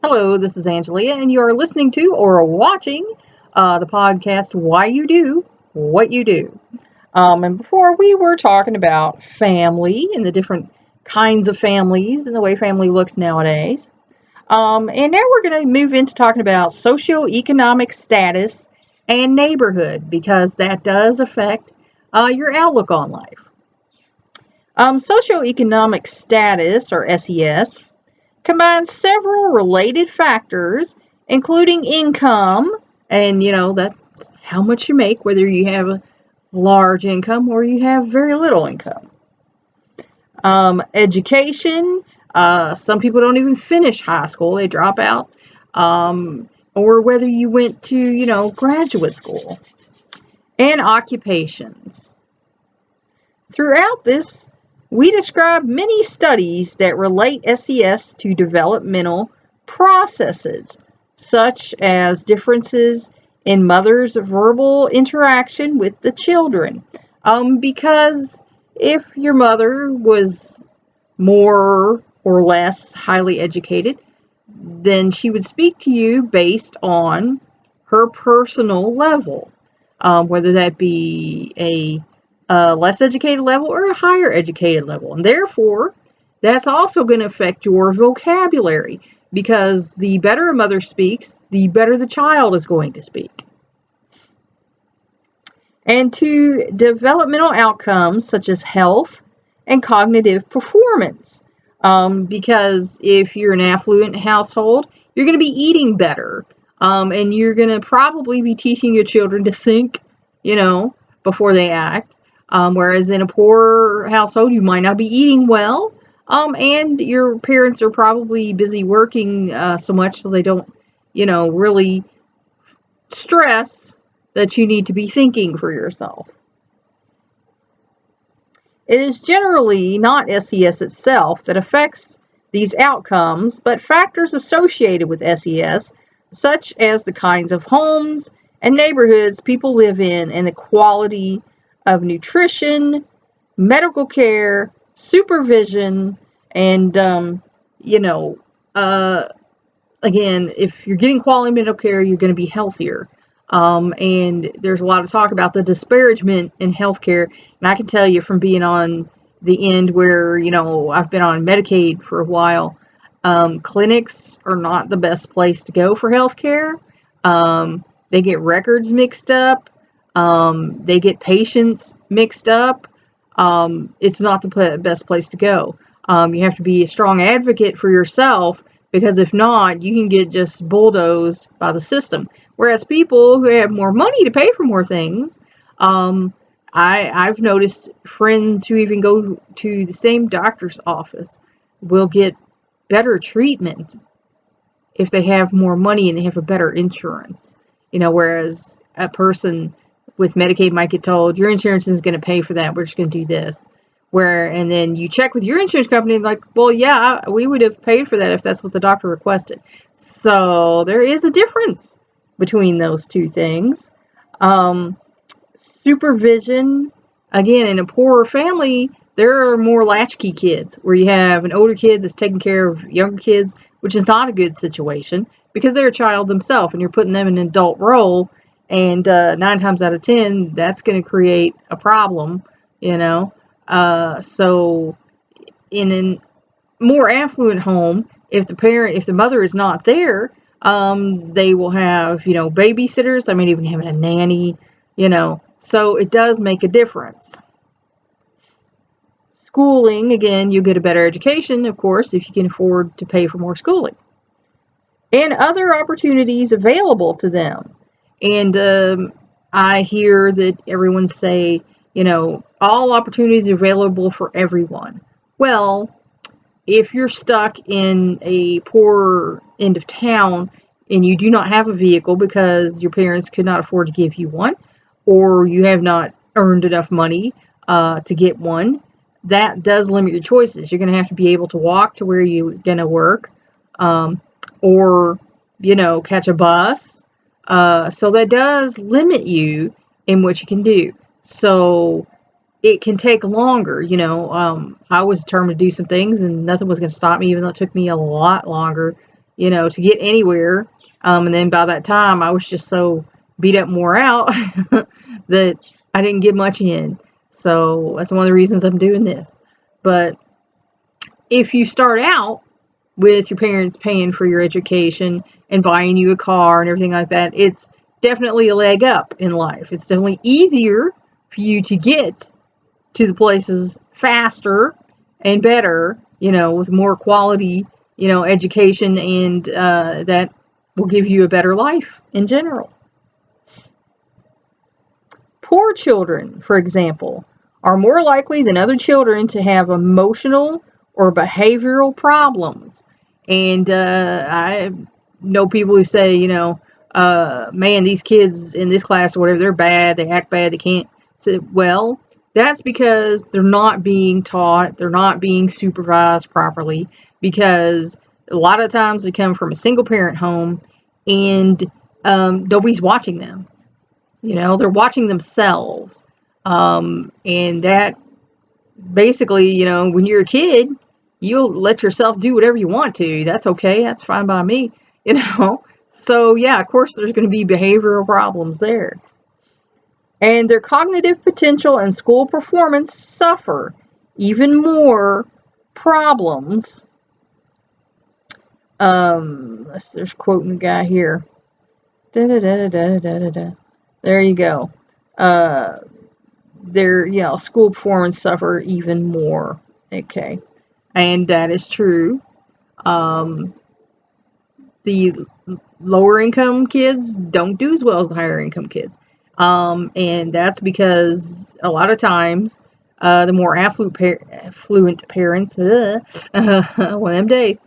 Hello, this is Angelia, and you are listening to or watching the podcast Why You Do What You Do. And before we were talking about family and the different kinds of families and the way family looks nowadays. And now we're going to move into talking about socioeconomic status and neighborhood because that does affect your outlook on life. Socioeconomic status, or SES, combines several related factors, including income, and that's how much you make, whether you have a large income or you have very little income. Education, some people don't even finish high school, they drop out, or whether you went to, graduate school. And occupations. Throughout this, we describe many studies that relate SES to developmental processes, such as differences in mothers' verbal interaction with the children. Because if your mother was more or less highly educated, then she would speak to you based on her personal level, whether that be a less educated level or a higher educated level. And therefore, that's also going to affect your vocabulary because the better a mother speaks, the better the child is going to speak. And to developmental outcomes such as health and cognitive performance. Because if you're an affluent household, you're going to be eating better. And you're going to probably be teaching your children to think, before they act. Whereas in a poor household, you might not be eating well, and your parents are probably busy working so much so they don't, really stress that you need to be thinking for yourself. It is generally not SES itself that affects these outcomes, but factors associated with SES, such as the kinds of homes and neighborhoods people live in and the quality of nutrition, medical care, supervision, and, again, if you're getting quality medical care, you're going to be healthier. And there's a lot of talk about the disparagement in healthcare. And I can tell you from being on the end where, I've been on Medicaid for a while, clinics are not the best place to go for healthcare. They get records mixed up. They get patients mixed up. It's not the best place to go. You have to be a strong advocate for yourself because if not, you can get just bulldozed by the system. Whereas people who have more money to pay for more things, I've noticed friends who even go to the same doctor's office will get better treatment if they have more money and they have a better insurance. Whereas a person with Medicaid might get told, your insurance is going to pay for that, we're just going to do this. And then you check with your insurance company and like, well, yeah, we would have paid for that if that's what the doctor requested. So there is a difference between those two things. Supervision, again, in a poorer family, there are more latchkey kids where you have an older kid that's taking care of younger kids, which is not a good situation because they're a child themselves and you're putting them in an adult role. And 9 times out of 10, that's going to create a problem, So in a more affluent home, if the mother is not there, they will have, babysitters. They might even have a nanny, So it does make a difference. Schooling, again, you get a better education, of course, if you can afford to pay for more schooling. And other opportunities available to them. And I hear that everyone say, all opportunities are available for everyone. Well, if you're stuck in a poor end of town and you do not have a vehicle because your parents could not afford to give you one, or you have not earned enough money to get one, that does limit your choices. You're going to have to be able to walk to where you're going to work, or, catch a bus. So that does limit you in what you can do. So it can take longer, I was determined to do some things and nothing was going to stop me, even though it took me a lot longer to get anywhere. And then by that time, I was just so beat up and wore out that I didn't get much in. So that's one of the reasons I'm doing this. But if you start out with your parents paying for your education and buying you a car and everything like that, it's definitely a leg up in life. It's definitely easier for you to get to the places faster and better, with more quality, education, and that will give you a better life in general. Poor children, for example, are more likely than other children to have emotional or behavioral problems. And I know people who say, man, these kids in this class or whatever, they're bad, they act bad, they can't. So, well, that's because they're not being taught, they're not being supervised properly, because a lot of times they come from a single parent home and nobody's watching them. They're watching themselves. And that basically, when you're a kid, you'll let yourself do whatever you want to. That's okay. That's fine by me, So, yeah, of course, there's going to be behavioral problems there. And their cognitive potential and school performance suffer even more problems. There's quoting a guy here. There you go. Their school performance suffer even more. Okay, and that is true. The lower income kids don't do as well as the higher income kids, and that's because a lot of times the more affluent parents, one of them days,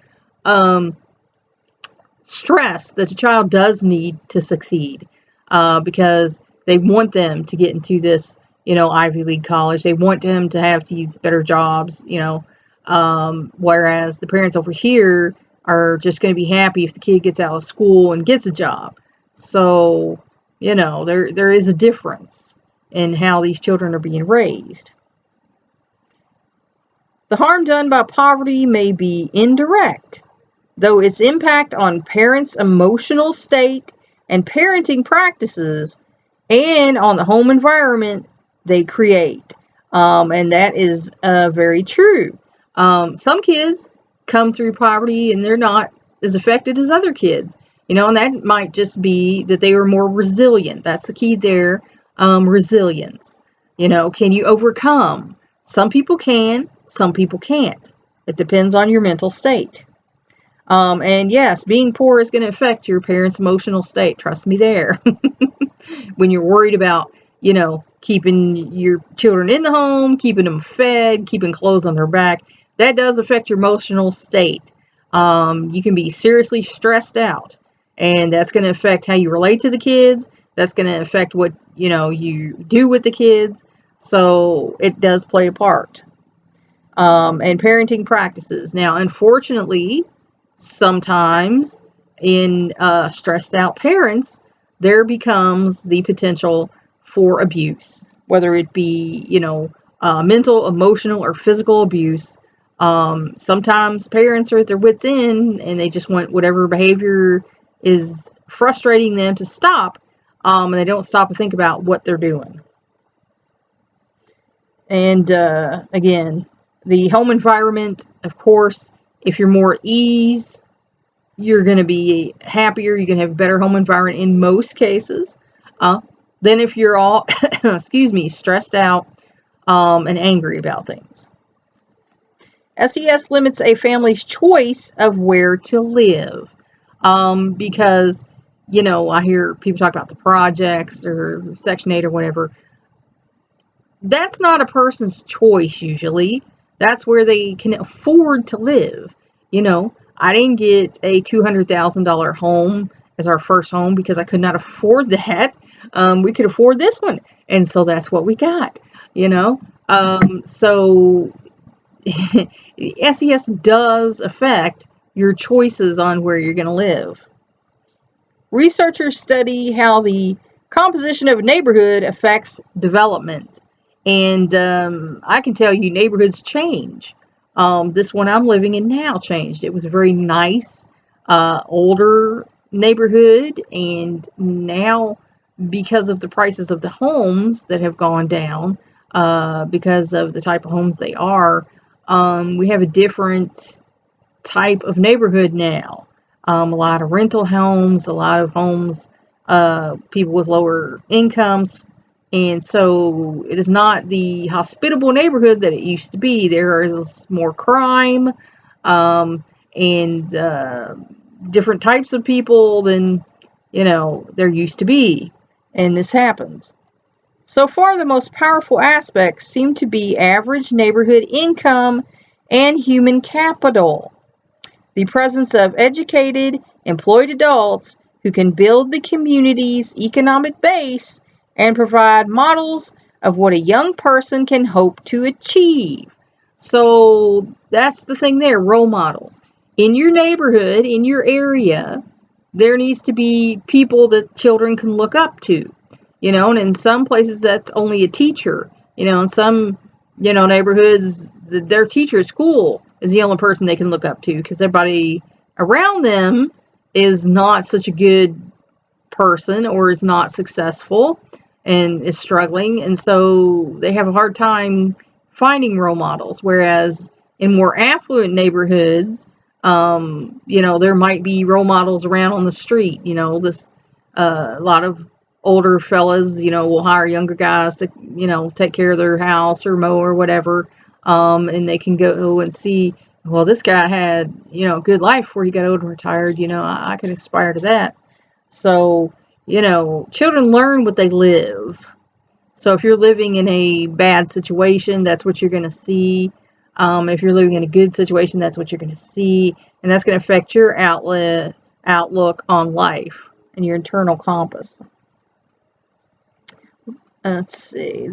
stress that the child does need to succeed, because they want them to get into this, Ivy League college. They want them to have these better jobs, whereas the parents over here are just going to be happy if the kid gets out of school and gets a job. So, there is a difference in how these children are being raised. The harm done by poverty may be indirect, though its impact on parents' emotional state and parenting practices and on the home environment they create. And that is very true. Some kids come through poverty and they're not as affected as other kids, and that might just be that they were more resilient. That's the key there. Resilience. Can you overcome? Some people can, some people can't. It depends on your mental state. And yes, being poor is going to affect your parents' emotional state. Trust me there. When you're worried about, keeping your children in the home, keeping them fed, keeping clothes on their back, that does affect your emotional state. You can be seriously stressed out, and that's going to affect how you relate to the kids. That's going to affect what, you do with the kids. So it does play a part. And parenting practices. Now, unfortunately, sometimes in stressed out parents, there becomes the potential for abuse, whether it be, mental, emotional, or physical abuse. Sometimes parents are at their wits' end and they just want whatever behavior is frustrating them to stop, and they don't stop and think about what they're doing. And again, the home environment, of course, if you're more at ease, you're going to be happier. You're going to have a better home environment in most cases. Than if you're all, stressed out and angry about things. SES limits a family's choice of where to live, because, I hear people talk about the projects or Section 8 or whatever. That's not a person's choice usually. That's where they can afford to live. I didn't get a $200,000 home as our first home because I could not afford that. We could afford this one. And so that's what we got, So SES does affect your choices on where you're going to live. Researchers study how the composition of a neighborhood affects development. And I can tell you neighborhoods change. This one I'm living in now changed. It was very nice older neighborhood, and now because of the prices of the homes that have gone down, because of the type of homes they are, we have a different type of neighborhood now. A lot of rental homes, a lot of homes, people with lower incomes. And so it is not the hospitable neighborhood that it used to be. There is more crime, and different types of people than, there used to be. And this happens. So far, the most powerful aspects seem to be average neighborhood income and human capital. The presence of educated, employed adults who can build the community's economic base and provide models of what a young person can hope to achieve. So that's the thing there, role models. In your neighborhood, in your area, there needs to be people that children can look up to. And in some places that's only a teacher. In some, neighborhoods, their teacher at school is the only person they can look up to, because everybody around them is not such a good person, or is not successful and is struggling, and so they have a hard time finding role models. Whereas in more affluent neighborhoods, there might be role models around on the street. A lot of older fellas, will hire younger guys to, take care of their house or mow or whatever. And they can go and see, well, this guy had, a good life before he got old and retired. I can aspire to that. So, children learn what they live. So if you're living in a bad situation, that's what you're going to see. If you're living in a good situation, that's what you're going to see. And that's going to affect your outlook on life and your internal compass. Let's see.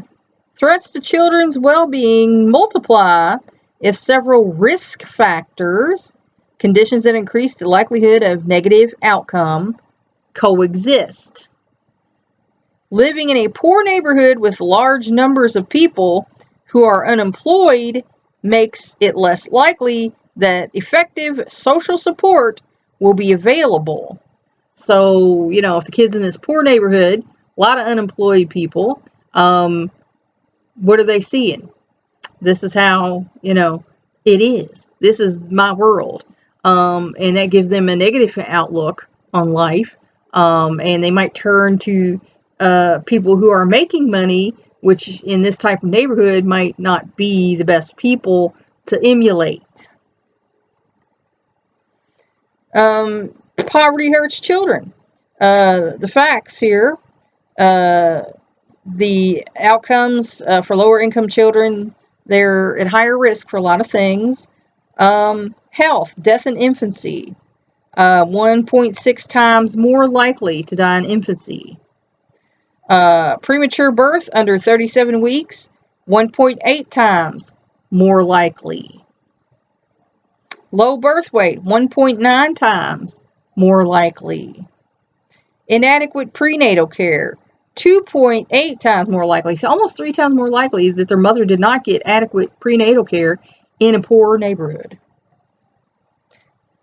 Threats to children's well-being multiply if several risk factors, conditions that increase the likelihood of negative outcome, coexist. Living in a poor neighborhood with large numbers of people who are unemployed makes it less likely that effective social support will be available. So, if the kid's in this poor neighborhood, a lot of unemployed people, what are they seeing? This is how, it is. This is my world. And that gives them a negative outlook on life. And they might turn to people who are making money, which in this type of neighborhood might not be the best people to emulate. Poverty hurts children. The facts here, the outcomes for lower income children, they're at higher risk for a lot of things. Health, death in infancy, 1.6 times more likely to die in infancy. Premature birth under 37 weeks, 1.8 times more likely. Low birth weight, 1.9 times more likely. Inadequate prenatal care, 2.8 times more likely. So almost 3 times more likely that their mother did not get adequate prenatal care in a poor neighborhood.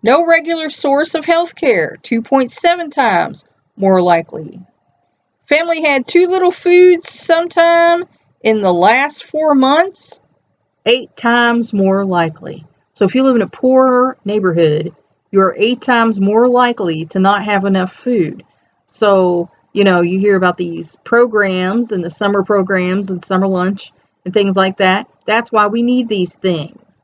No regular source of health care, 2.7 times more likely. Family had too little food sometime in the last 4 months, 8 times more likely. So if you live in a poor neighborhood, you're 8 times more likely to not have enough food. So, you hear about these programs and the summer programs and summer lunch and things like that. That's why we need these things,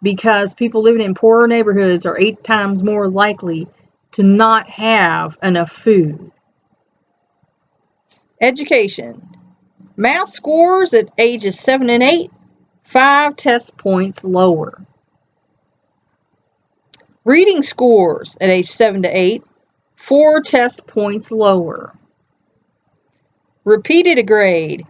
because people living in poorer neighborhoods are 8 times more likely to not have enough food. Education. Math scores at ages 7 and 8, 5 test points lower. Reading scores at age 7 to 8, 4 test points lower. Repeated a grade,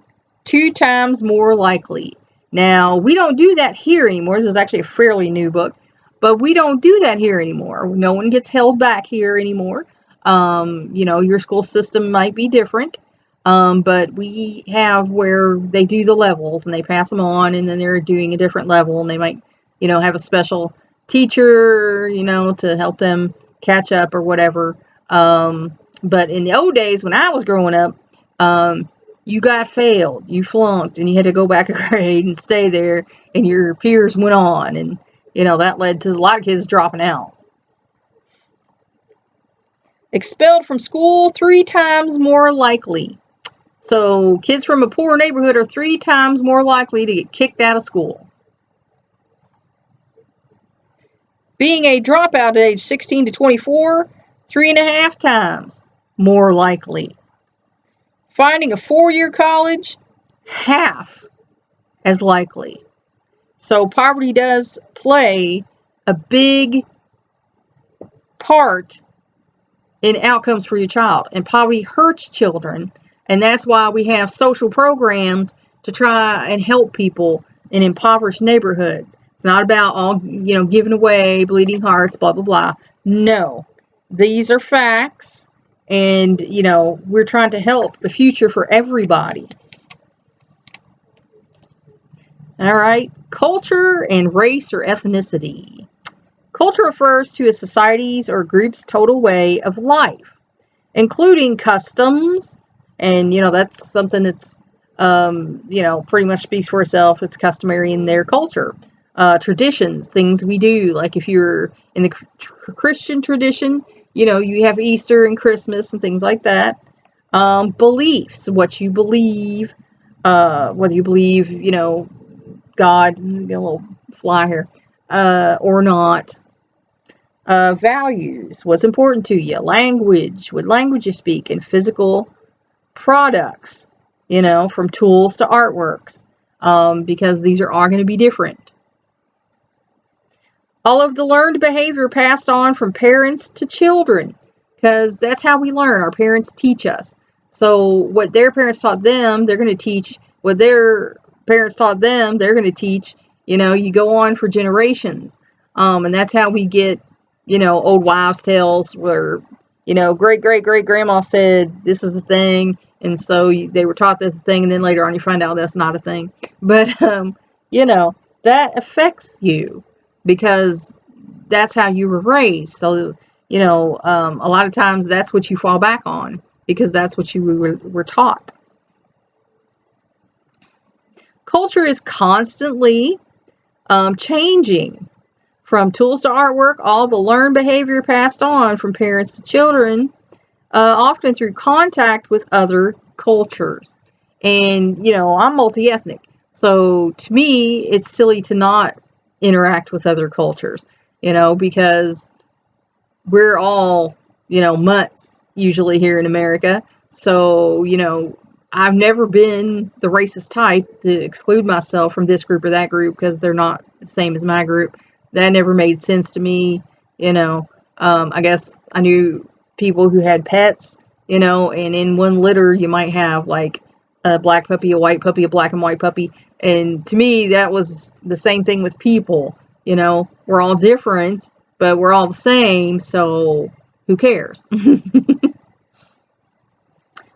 2 times more likely. Now, we don't do that here anymore. This is actually a fairly new book, but we don't do that here anymore. No one gets held back here anymore. Your school system might be different, but we have where they do the levels and they pass them on, and then they're doing a different level, and they might, have a special teacher, to help them catch up or whatever. But in the old days when I was growing up, you got failed, you flunked, and you had to go back a grade and stay there, and your peers went on, and that led to a lot of kids dropping out. Expelled from school 3 times more likely. So kids from a poor neighborhood are 3 times more likely to get kicked out of school. Being a dropout at age 16 to 24, 3.5 times more likely. Finding a 4-year college, half as likely. So poverty does play a big part in outcomes for your child. And poverty hurts children. And that's why we have social programs to try and help people in impoverished neighborhoods. It's not about all, giving away, bleeding hearts, blah, blah, blah. No. These are facts. And, we're trying to help the future for everybody. All right. Culture and race or ethnicity. Culture refers to a society's or group's total way of life, including customs, and that's something that's pretty much speaks for itself. It's customary in their culture. Traditions, things we do, like if you're in the Christian tradition, you have Easter and Christmas and things like that. Beliefs, what you believe, whether you believe God, get a little fly here, or not. Values, what's important to you, language, what language you speak, and physical products, from tools to artworks, because these are all going to be different. All of the learned behavior passed on from parents to children, because that's how we learn. Our parents teach us. So what their parents taught them, they're going to teach. What their parents taught them, they're going to teach. You go on for generations, and that's how we get old wives' tales where, great-great-great-grandma said this is a thing, and so they were taught this thing, and then later on you find out that's not a thing. But, that affects you because that's how you were raised. So, a lot of times that's what you fall back on because that's what you were taught. Culture is constantly changing. From tools to artwork, all the learned behavior passed on from parents to children, often through contact with other cultures. And, I'm multi-ethnic. So to me, it's silly to not interact with other cultures, because we're all, mutts usually here in America. So, I've never been the racist type to exclude myself from this group or that group because they're not the same as my group. That never made sense to me, I guess I knew people who had pets, and in one litter you might have like a black puppy, a white puppy, a black and white puppy. And to me, that was the same thing with people, we're all different, but we're all the same. So who cares?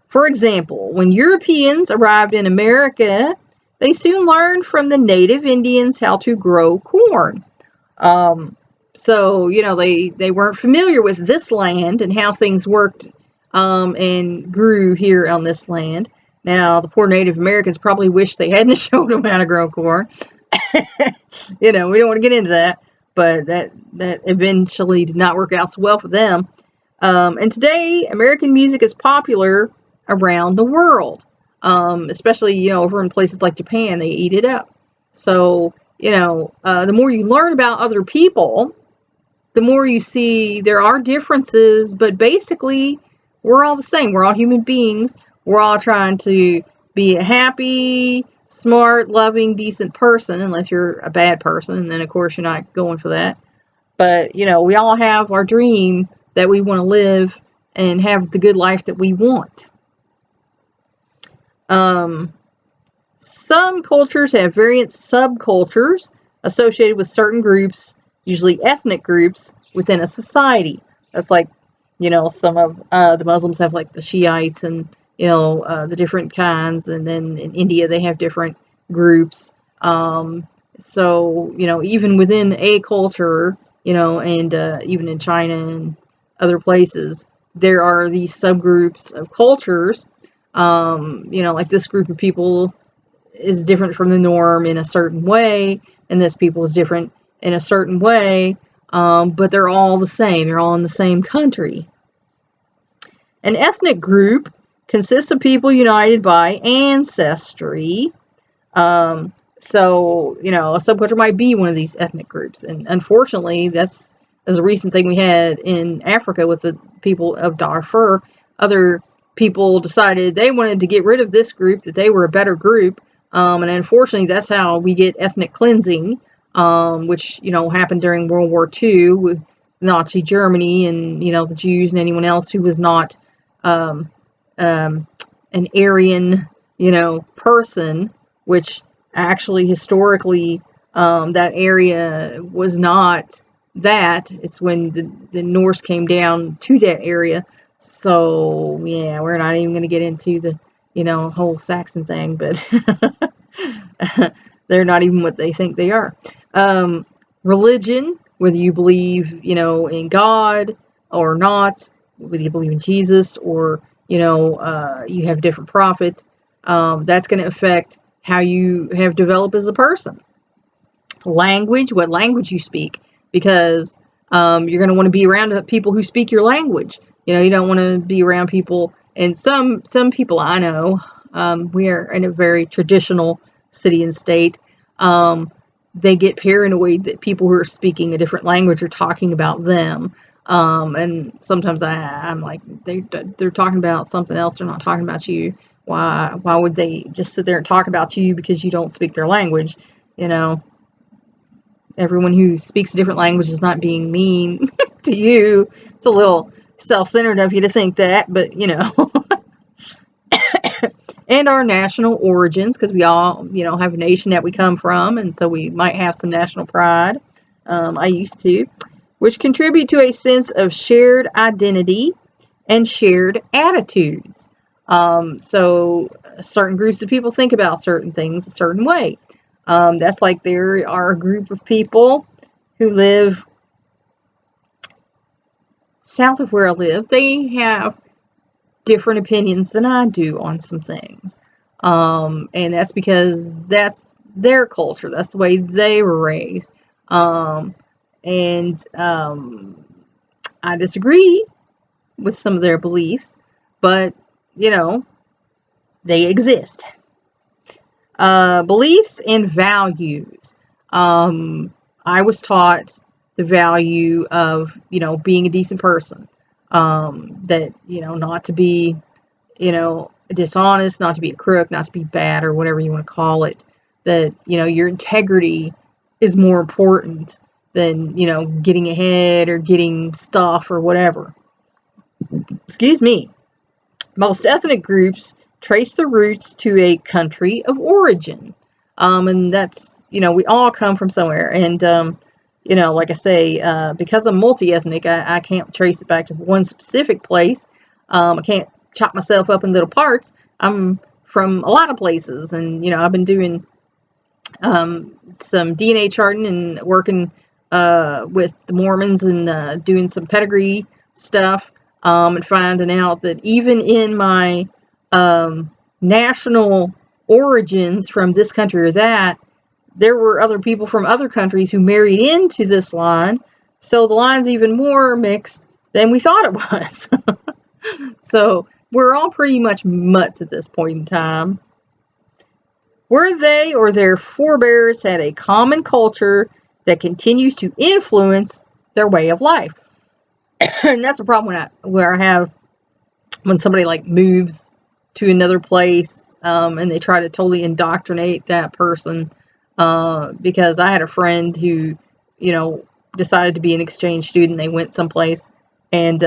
For example, when Europeans arrived in America, they soon learned from the native Indians how to grow corn. So, they weren't familiar with this land and how things worked, and grew here on this land. Now, the poor Native Americans probably wish they hadn't showed them how to grow corn. We don't want to get into that, but that eventually did not work out so well for them. And today, American music is popular around the world, especially, over in places like Japan, they eat it up. So, the more you learn about other people, the more you see there are differences, but basically we're all the same. We're all human beings. We're all trying to be a happy, smart, loving, decent person, unless you're a bad person, and then of course you're not going for that. But, we all have our dream that we want to live and have the good life that we want. Some cultures have variant subcultures associated with certain groups, usually ethnic groups, within a society. That's like, some of the Muslims have like the Shiites and, the different kinds. And then in India, they have different groups. So, even within a culture, and even in China and other places, there are these subgroups of cultures. Like this group of people is different from the norm in a certain way, and this people is different in a certain way, but they're all the same. They're all in the same country. An ethnic group consists of people united by ancestry. So, a subculture might be one of these ethnic groups. And unfortunately, that's a recent thing we had in Africa with the people of Darfur. Other people decided they wanted to get rid of this group, that they were a better group. And unfortunately, that's how we get ethnic cleansing, which, happened during World War II with Nazi Germany and, the Jews and anyone else who was not an Aryan, person, which actually historically that area was not that. It's when the Norse came down to that area. So, yeah, we're not even going to get into the, whole Saxon thing, but they're not even what they think they are. Religion, whether you believe, in God or not, whether you believe in Jesus or, you have a different prophet, that's going to affect how you have developed as a person. Language, what language you speak, because you're going to want to be around people who speak your language. You don't want to be around people, and some people I know, we are in a very traditional city and state. They get paranoid that people who are speaking a different language are talking about them. And sometimes I'm like, they're talking about something else. They're not talking about you. Why would they just sit there and talk about you because you don't speak their language? Everyone who speaks a different language is not being mean to you. It's a little self-centered of you to think that, but and our national origins, because we all, have a nation that we come from, and so we might have some national pride. I used to, which contribute to a sense of shared identity and shared attitudes. So certain groups of people think about certain things a certain way. That's like there are a group of people who live south of where I live. They have different opinions than I do on some things. And that's because that's their culture. That's the way they were raised. And I disagree with some of their beliefs, but, they exist. Beliefs and values. I was taught the value of, being a decent person. That, not to be, dishonest, not to be a crook, not to be bad, or whatever you want to call it. That, your integrity is more important than, getting ahead or getting stuff or whatever. Excuse me. Most ethnic groups trace their roots to a country of origin. And that's, we all come from somewhere. And, like I say, because I'm multi-ethnic, I can't trace it back to one specific place. I can't chop myself up in little parts. I'm from a lot of places. And, I've been doing some DNA charting and working with the Mormons and doing some pedigree stuff, and finding out that even in my national origins from this country or that, there were other people from other countries who married into this line, so the line's even more mixed than we thought it was. So we're all pretty much mutts at this point in time. Where they or their forebears had a common culture that continues to influence their way of life. And that's a problem where I have when somebody like moves to another place, and they try to totally indoctrinate that person. Because I had a friend who, decided to be an exchange student. They went someplace, and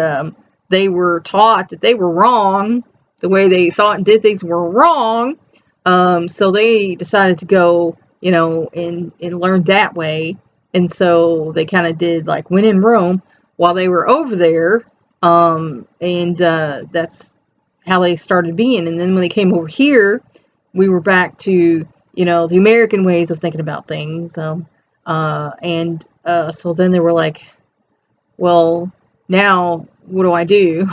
they were taught that they were wrong. The way they thought and did things were wrong. So they decided to go, and learn that way. And so they kind of did like when in Rome while they were over there. And that's how they started being. And then when they came over here, we were back to, the American ways of thinking about things. And so then they were like, well, now what do I do?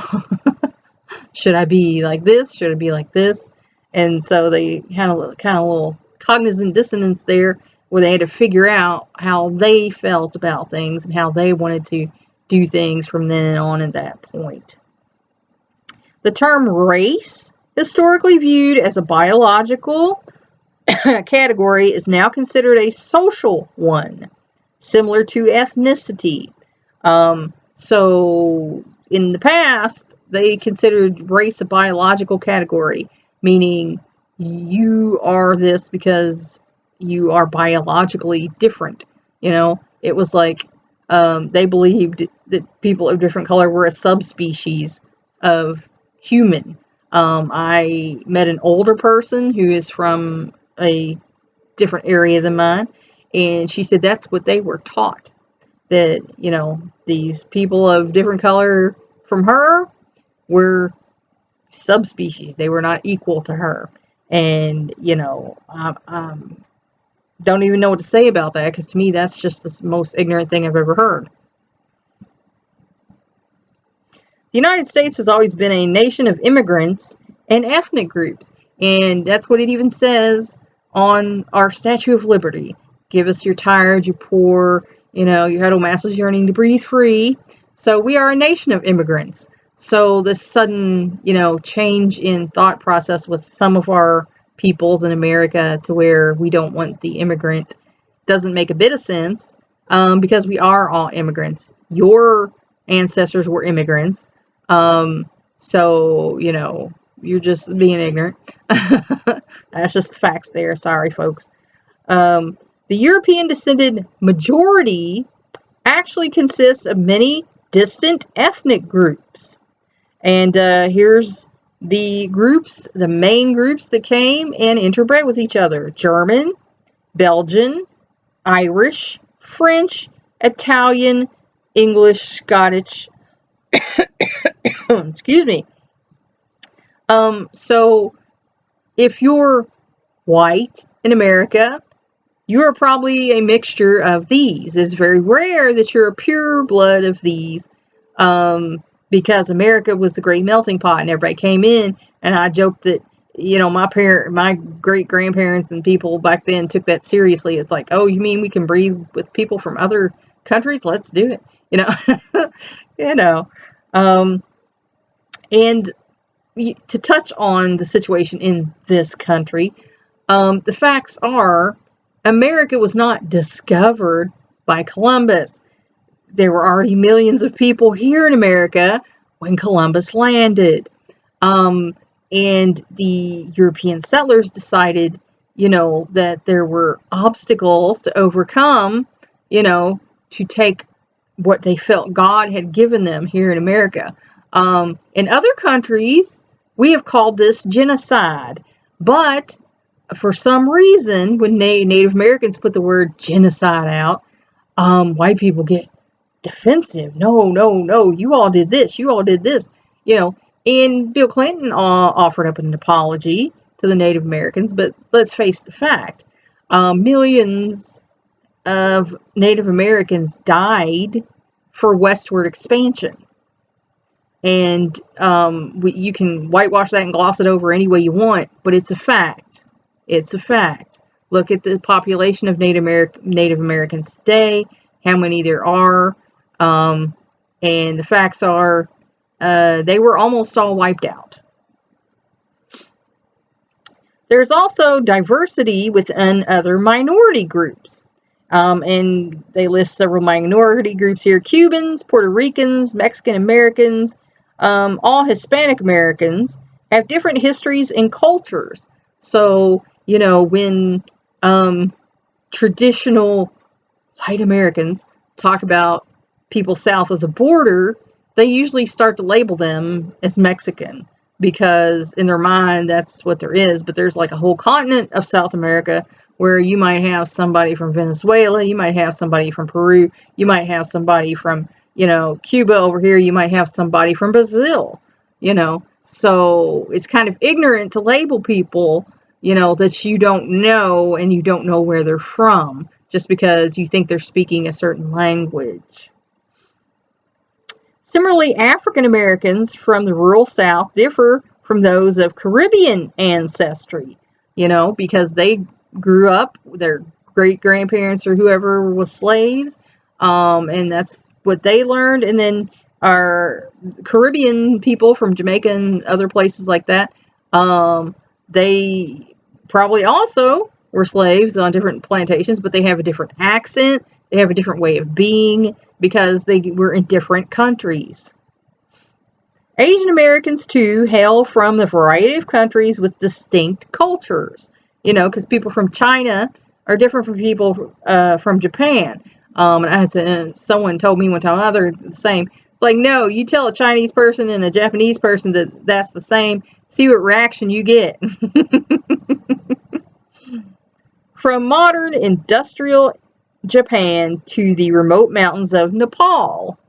Should I be like this? Should I be like this? And so they had a little cognizant dissonance there, where they had to figure out how they felt about things and how they wanted to do things from then on at that point. The term race, historically viewed as a biological category, is now considered a social one, similar to ethnicity. So in the past, they considered race a biological category, meaning you are this because you are biologically different. It was like they believed that people of different color were a subspecies of human. I met an older person who is from a different area than mine, and she said that's what they were taught, that these people of different color from her were subspecies. They were not equal to her. And I don't even know what to say about that, because to me that's just the most ignorant thing I've ever heard. The United States has always been a nation of immigrants and ethnic groups, and that's what it even says on our Statue of Liberty. Give us your tired, your poor, your huddled masses yearning to breathe free. So we are a nation of immigrants. So this sudden, change in thought process with some of our peoples in America to where we don't want the immigrant doesn't make a bit of sense, because we are all immigrants. Your ancestors were immigrants. So, you're just being ignorant. That's just the facts there. Sorry, folks. The European descended majority actually consists of many distant ethnic groups. And here's the groups, the main groups that came and interbred with each other: German, Belgian, Irish, French, Italian, English, Scottish. Excuse me. So if you're white in America, you are probably a mixture of these. It's very rare that you're a pure blood of these, because America was the great melting pot and everybody came in. And I joked that, my great grandparents and people back then took that seriously. It's like, oh, you mean we can breathe with people from other countries? Let's do it. And to touch on the situation in this country, the facts are America was not discovered by Columbus. There were already millions of people here in America when Columbus landed. And the European settlers decided, that there were obstacles to overcome, to take what they felt God had given them here in America. In other countries, we have called this genocide. But for some reason, when Native Americans put the word genocide out, white people get defensive. No, you all did this. You all did this. And Bill Clinton offered up an apology to the Native Americans. But let's face the fact. Millions of Native Americans died for westward expansion. And you can whitewash that and gloss it over any way you want, but it's a fact. It's a fact. Look at the population of Native Americans today, how many there are, and the facts are they were almost all wiped out. There's also diversity within other minority groups. And they list several minority groups here: Cubans, Puerto Ricans, Mexican Americans, all Hispanic Americans have different histories and cultures. So, when traditional white Americans talk about people south of the border, they usually start to label them as Mexican, because in their mind that's what there is. But there's like a whole continent of South America where you might have somebody from Venezuela, you might have somebody from Peru, you might have somebody from, Cuba over here, you might have somebody from Brazil, So it's kind of ignorant to label people, that you don't know and you don't know where they're from. just because you think they're speaking a certain language. Similarly, African Americans from the rural South differ from those of Caribbean ancestry, because they grew up, their great grandparents or whoever was slaves, and that's what they learned. And then our Caribbean people from Jamaica and other places like that, they probably also were slaves on different plantations, but they have a different accent, they have a different way of being, because they were in different countries. Asian Americans, too, hail from a variety of countries with distinct cultures. Because people from China are different from people from Japan. And someone told me one time, oh, they're the same. It's like, no, you tell a Chinese person and a Japanese person that that's the same, see what reaction you get. From modern industrial Japan to the remote mountains of Nepal,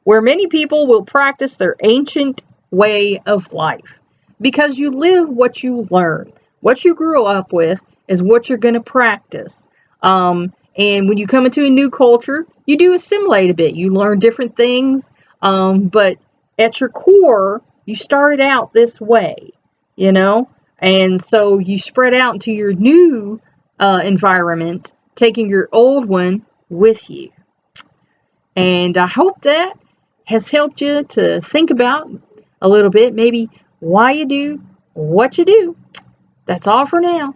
where many people will practice their ancient way of life. Because you live what you learn. What you grew up with is what you're going to practice. And when you come into a new culture, you do assimilate a bit. You learn different things, but at your core, you started out this way, and so you spread out into your new environment, taking your old one with you. And I hope that has helped you to think about a little bit, maybe why you do what you do. That's all for now.